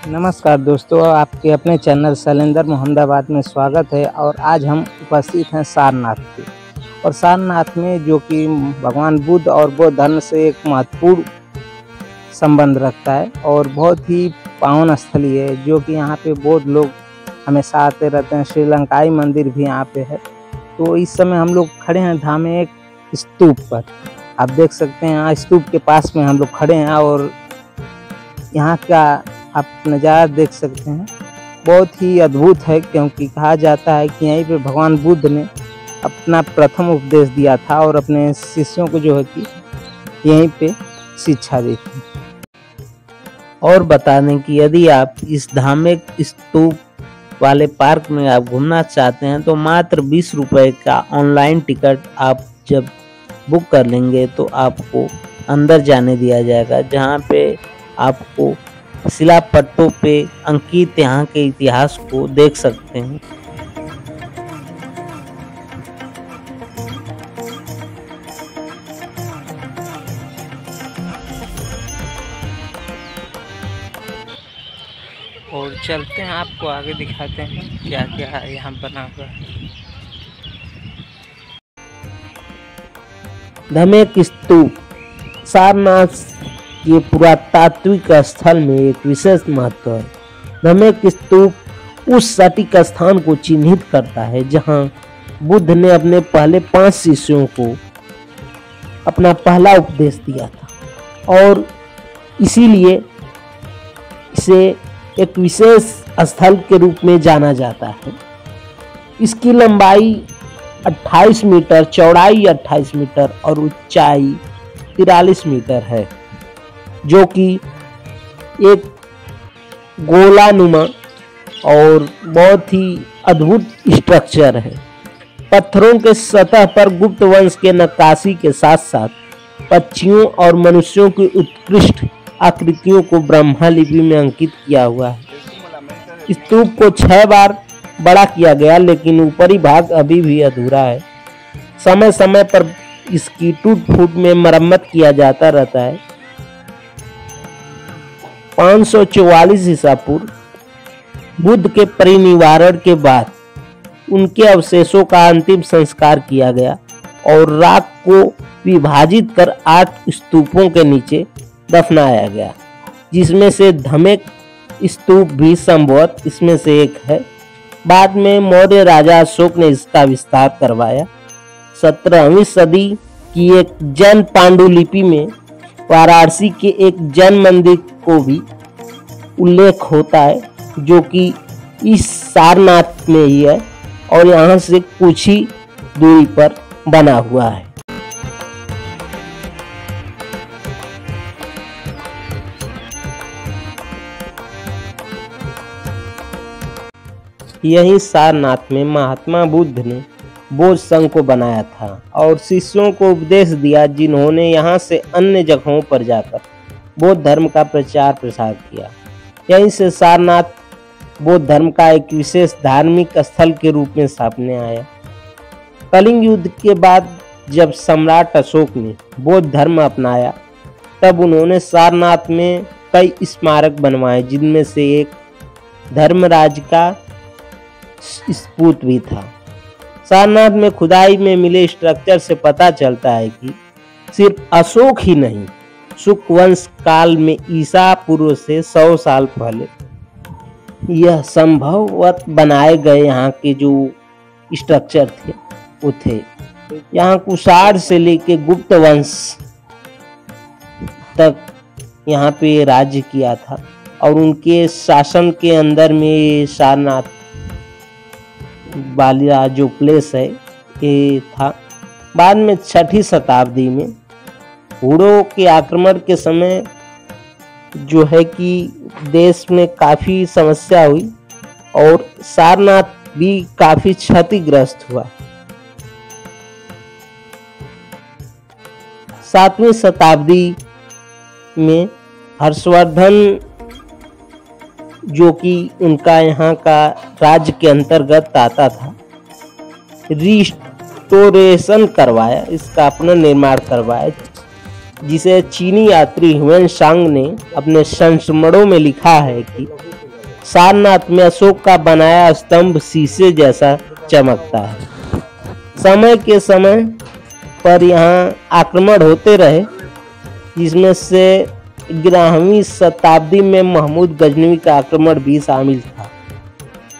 नमस्कार दोस्तों, आपके अपने चैनल शैलेंद्र मोहम्मदाबाद में स्वागत है। और आज हम उपस्थित हैं सारनाथ पे। और सारनाथ में जो कि भगवान बुद्ध और बौद्ध धर्म से एक महत्वपूर्ण संबंध रखता है और बहुत ही पावन स्थली है, जो कि यहाँ पे बौद्ध लोग हमेशा आते रहते हैं। श्रीलंकाई मंदिर भी यहाँ पे है। तो इस समय हम लोग खड़े हैं धामे एक स्तूप पर। आप देख सकते हैं यहाँ स्तूप के पास में हम लोग खड़े हैं और यहाँ का आप नज़ारा देख सकते हैं। बहुत ही अद्भुत है, क्योंकि कहा जाता है कि यहीं पे भगवान बुद्ध ने अपना प्रथम उपदेश दिया था और अपने शिष्यों को जो है कि यहीं पे शिक्षा दी थी। और बता दें कि यदि आप इस धार्मिक स्तूप वाले पार्क में आप घूमना चाहते हैं तो मात्र 20 रुपए का ऑनलाइन टिकट आप जब बुक कर लेंगे तो आपको अंदर जाने दिया जाएगा, जहां पे आपको शिलापट्टों पे अंकित यहाँ के इतिहास को देख सकते हैं। और चलते हैं, आपको आगे दिखाते हैं क्या क्या है यहाँ बना हुआ है। धार्मिक स्तूप सारनाथ ये पुरातात्विक स्थल में एक विशेष महत्व है। धार्मिक स्तूप उस सटीक स्थान को चिन्हित करता है जहां बुद्ध ने अपने पहले 5 शिष्यों को अपना पहला उपदेश दिया था, और इसीलिए इसे एक विशेष स्थल के रूप में जाना जाता है। इसकी लंबाई 28 मीटर, चौड़ाई 28 मीटर और ऊंचाई 43 मीटर है, जो कि एक गोलानुमा और बहुत ही अद्भुत स्ट्रक्चर है। पत्थरों के सतह पर गुप्त वंश के नक्काशी के साथ साथ पक्षियों और मनुष्यों की उत्कृष्ट आकृतियों को ब्रह्मा लिपि में अंकित किया हुआ है। स्तूप को 6 बार बड़ा किया गया, लेकिन ऊपरी भाग अभी भी अधूरा है। समय समय पर इसकी टूट फूट में मरम्मत किया जाता रहता है। 544 ईसा पूर्व बुद्ध के परिनिर्वाण के बाद उनके अवशेषों का अंतिम संस्कार किया गया और राख को विभाजित कर 8 स्तूपों के नीचे दफनाया गया, जिसमें से धार्मिक स्तूप भी संभवतः इसमें से एक है। बाद में मौर्य राजा अशोक ने इसका विस्तार करवाया। 17वीं सदी की एक जैन पांडुलिपि में वाराणसी के एक जैन मंदिर को भी उल्लेख होता है, जो कि इस सारनाथ में ही है और यहाँ से कुछ ही दूरी पर बना हुआ है। यही सारनाथ में महात्मा बुद्ध ने बौद्ध संघ को बनाया था और शिष्यों को उपदेश दिया, जिन्होंने यहाँ से अन्य जगहों पर जाकर बौद्ध धर्म का प्रचार प्रसार किया। यहीं से सारनाथ बौद्ध धर्म का एक विशेष धार्मिक स्थल के रूप में सामने आया। कलिंग युद्ध के बाद जब सम्राट अशोक ने बौद्ध धर्म अपनाया, तब उन्होंने सारनाथ में कई स्मारक बनवाए, जिनमें से एक धर्मराज का स्पूत भी था। सारनाथ में खुदाई में मिले स्ट्रक्चर से पता चलता है कि सिर्फ अशोक ही नहीं, शुक वंश काल में ईसा पूर्व से 100 साल पहले यह संभवतः बनाए गए यहाँ के जो स्ट्रक्चर थे वो थे। यहाँ कुषाण से लेके गुप्त वंश तक यहाँ पे राज्य किया था और उनके शासन के अंदर में सारनाथ वाला जो प्लेस है ये था। बाद में 6ठी शताब्दी में हुड़ों के आक्रमण के समय जो है कि देश में काफी समस्या हुई और सारनाथ भी काफी क्षतिग्रस्त हुआ। 7वीं शताब्दी में हर्षवर्धन, जो कि उनका यहाँ का राज्य के अंतर्गत आता था, रिस्टोरेशन करवाया, इसका अपना निर्माण करवाया। जिसे चीनी यात्री ह्वेन सांग ने अपने संस्मरणों में लिखा है कि सारनाथ में अशोक का बनाया स्तंभ शीशे जैसा चमकता है। समय के समय पर यहाँ आक्रमण होते रहे, जिसमें से 11वीं शताब्दी में महमूद गजनवी का आक्रमण भी शामिल था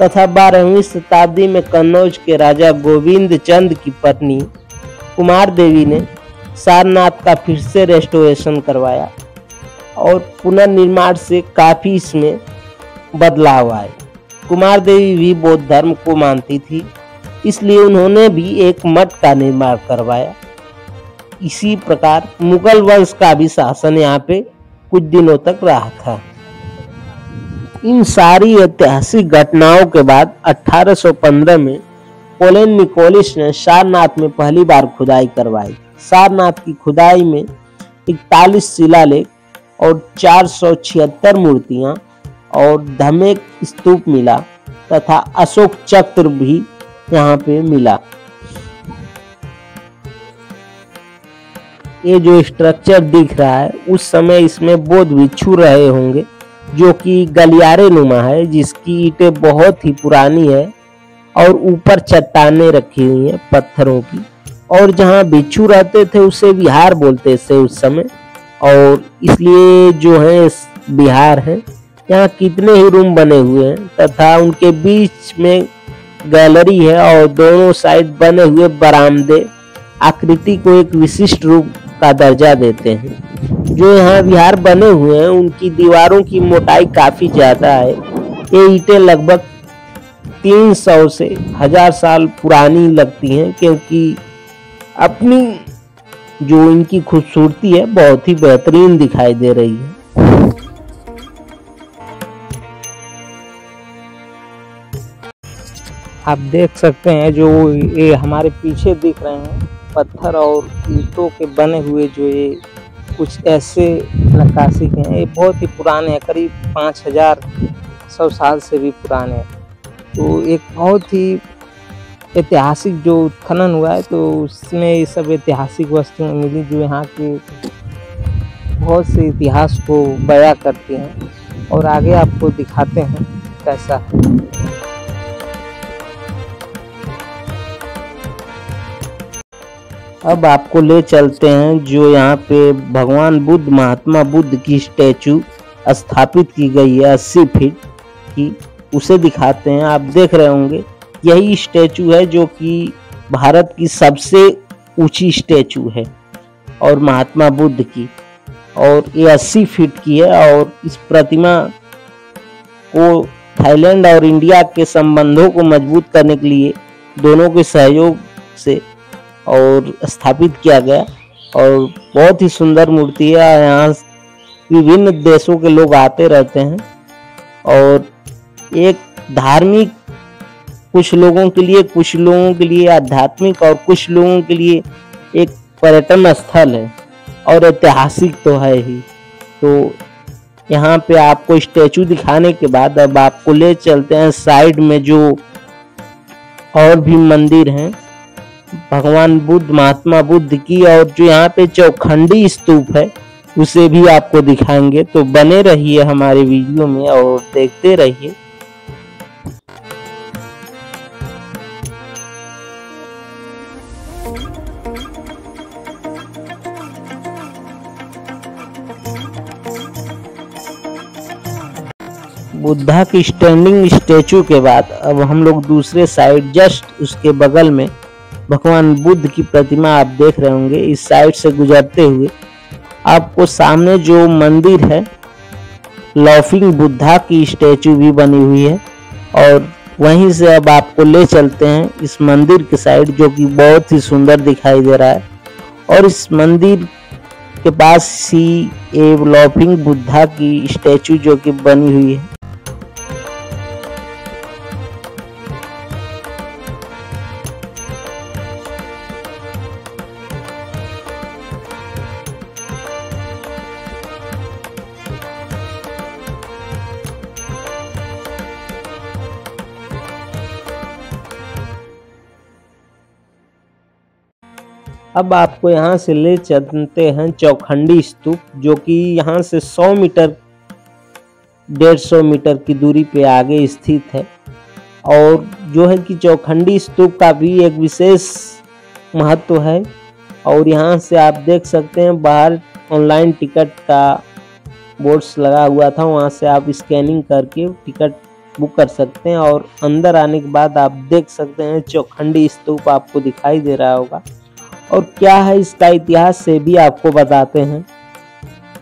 तथा 12वीं शताब्दी में कन्नौज के राजा गोविंद चंद की पत्नी कुमार देवी ने सारनाथ का फिर से रेस्टोरेशन करवाया और पुनर्निर्माण से काफी इसमें बदलाव आए। कुमार देवी भी बौद्ध धर्म को मानती थी, इसलिए उन्होंने भी एक मठ का निर्माण करवाया। इसी प्रकार मुगल वंश का भी शासन यहाँ पे कुछ दिनों तक रहा था। इन सारी ऐतिहासिक घटनाओं के बाद 1815 में पोलेन निकोलिस ने सारनाथ में पहली बार खुदाई करवाई। सारनाथ की खुदाई में 41 शिलालेख और 476 मूर्तियां और धमेक स्तूप मिला तथा अशोक चक्र भी यहाँ पे मिला। ये जो स्ट्रक्चर दिख रहा है उस समय इसमें बौद्ध भिक्षु रहे होंगे, जो कि गलियारे नुमा है, जिसकी ईंटें बहुत ही पुरानी है और ऊपर चट्टानें रखी हुई हैं पत्थरों की। और जहाँ भिक्षु रहते थे उसे विहार बोलते थे उस समय, और इसलिए जो है विहार है यहाँ कितने ही रूम बने हुए हैं तथा उनके बीच में गैलरी है और दोनों साइड बने हुए बरामदे आकृति को एक विशिष्ट रूप का दर्जा देते हैं। जो यहाँ विहार बने हुए हैं उनकी दीवारों की मोटाई काफी ज्यादा है। ये ईंटें लगभग 300 से 1000 साल पुरानी लगती हैं, क्योंकि अपनी जो इनकी खूबसूरती है बहुत ही बेहतरीन दिखाई दे रही है। आप देख सकते हैं जो ये हमारे पीछे दिख रहे हैं पत्थर और ईंटों के बने हुए जो ये कुछ ऐसे नक्काशी के हैं, ये बहुत ही पुराने हैं, करीब 5100 साल से भी पुराने हैं। तो एक बहुत ही ऐतिहासिक जो उत्खनन हुआ है तो उसमें ये सब ऐतिहासिक वस्तुएं मिली जो यहाँ के बहुत से इतिहास को बयां करती हैं, और आगे आपको दिखाते हैं कैसा है। अब आपको ले चलते हैं जो यहाँ पे भगवान बुद्ध, महात्मा बुद्ध की स्टैचू स्थापित की गई है 80 फीट की, उसे दिखाते हैं। आप देख रहे होंगे यही स्टैचू है जो कि भारत की सबसे ऊंची स्टैचू है और महात्मा बुद्ध की, और ये 80 फीट की है। और इस प्रतिमा को थाईलैंड और इंडिया के संबंधों को मजबूत करने के लिए दोनों के सहयोग से और स्थापित किया गया, और बहुत ही सुंदर मूर्ति है। यहाँ विभिन्न देशों के लोग आते रहते हैं, और एक धार्मिक कुछ लोगों के लिए, कुछ लोगों के लिए आध्यात्मिक और कुछ लोगों के लिए एक पर्यटन स्थल है और ऐतिहासिक तो है ही। तो यहाँ पे आपको स्टैचू दिखाने के बाद अब आपको ले चलते हैं साइड में जो और भी मंदिर हैं भगवान बुद्ध, महात्मा बुद्ध की, और जो यहाँ पे चौखंडी स्तूप है उसे भी आपको दिखाएंगे। तो बने रहिए हमारे वीडियो में और देखते रहिए। बुद्धा की स्टैंडिंग स्टैचू के बाद अब हम लोग दूसरे साइड जस्ट उसके बगल में भगवान बुद्ध की प्रतिमा आप देख रहे होंगे। इस साइड से गुजरते हुए आपको सामने जो मंदिर है लाफिंग बुद्धा की स्टैचू भी बनी हुई है, और वहीं से अब आपको ले चलते हैं इस मंदिर के साइड जो कि बहुत ही सुंदर दिखाई दे रहा है। और इस मंदिर के पास ही एक लाफिंग बुद्धा की स्टैचू जो कि बनी हुई है। अब आपको यहाँ से ले चलते हैं चौखंडी स्तूप, जो कि यहाँ से 100 मीटर 150 मीटर की दूरी पे आगे स्थित है। और जो है कि चौखंडी स्तूप का भी एक विशेष महत्व है। और यहाँ से आप देख सकते हैं बाहर ऑनलाइन टिकट का बोर्ड्स लगा हुआ था, वहाँ से आप स्कैनिंग करके टिकट बुक कर सकते हैं। और अंदर आने के बाद आप देख सकते हैं चौखंडी स्तूप आपको दिखाई दे रहा होगा। और क्या है इसका इतिहास से भी आपको बताते हैं,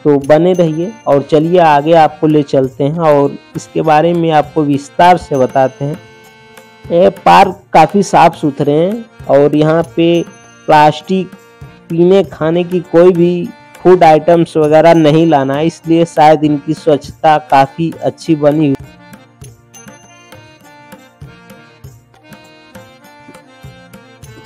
तो बने रहिए और चलिए आगे आपको ले चलते हैं और इसके बारे में आपको विस्तार से बताते हैं। ये पार्क काफ़ी साफ सुथरे हैं और यहाँ पे प्लास्टिक, पीने खाने की कोई भी फूड आइटम्स वगैरह नहीं लाना है, इसलिए शायद इनकी स्वच्छता काफ़ी अच्छी बनी हुई।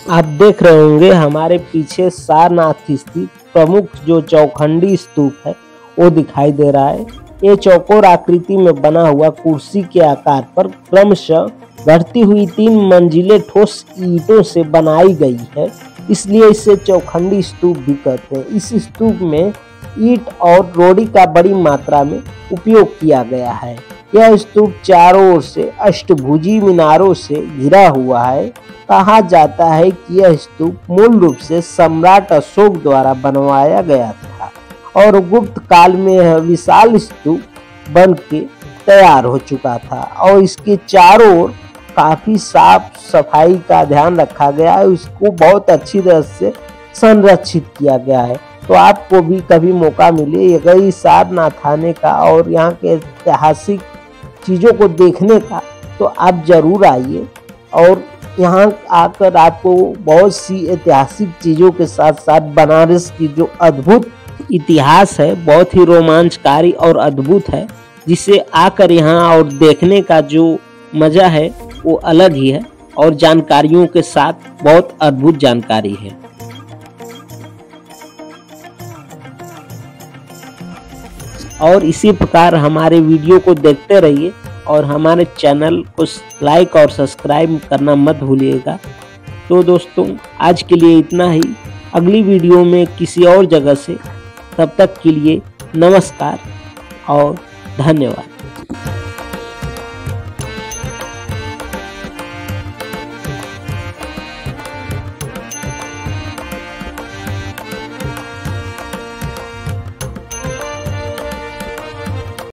आप देख रहे होंगे हमारे पीछे सारनाथ स्थित प्रमुख जो चौखंडी स्तूप है वो दिखाई दे रहा है। ये चौकोर आकृति में बना हुआ कुर्सी के आकार पर क्रमशः बढ़ती हुई 3 मंजिलें ठोस ईंटों से बनाई गई है, इसलिए इसे चौखंडी स्तूप भी कहते हैं। इस स्तूप में ईंट और रोड़ी का बड़ी मात्रा में उपयोग किया गया है। यह स्तूप चारों ओर से अष्टभुजी मीनारों से घिरा हुआ है। कहा जाता है कि यह स्तूप मूल रूप से सम्राट अशोक द्वारा बनवाया गया था और गुप्त काल में यह विशाल स्तूप बन के तैयार हो चुका था और इसके चारों ओर काफी साफ सफाई का ध्यान रखा गया है। उसको बहुत अच्छी तरह से संरक्षित किया गया है। तो आपको भी कभी मौका मिले यही सारनाथ आने का और यहाँ के ऐतिहासिक चीज़ों को देखने का, तो आप जरूर आइए और यहाँ आकर आपको बहुत सी ऐतिहासिक चीज़ों के साथ साथ बनारस की जो अद्भुत इतिहास है, बहुत ही रोमांचकारी और अद्भुत है, जिसे आकर यहाँ और देखने का जो मज़ा है वो अलग ही है और जानकारियों के साथ बहुत अद्भुत जानकारी है। और इसी प्रकार हमारे वीडियो को देखते रहिए और हमारे चैनल को लाइक और सब्सक्राइब करना मत भूलिएगा। तो दोस्तों आज के लिए इतना ही, अगली वीडियो में किसी और जगह से, तब तक के लिए नमस्कार और धन्यवाद।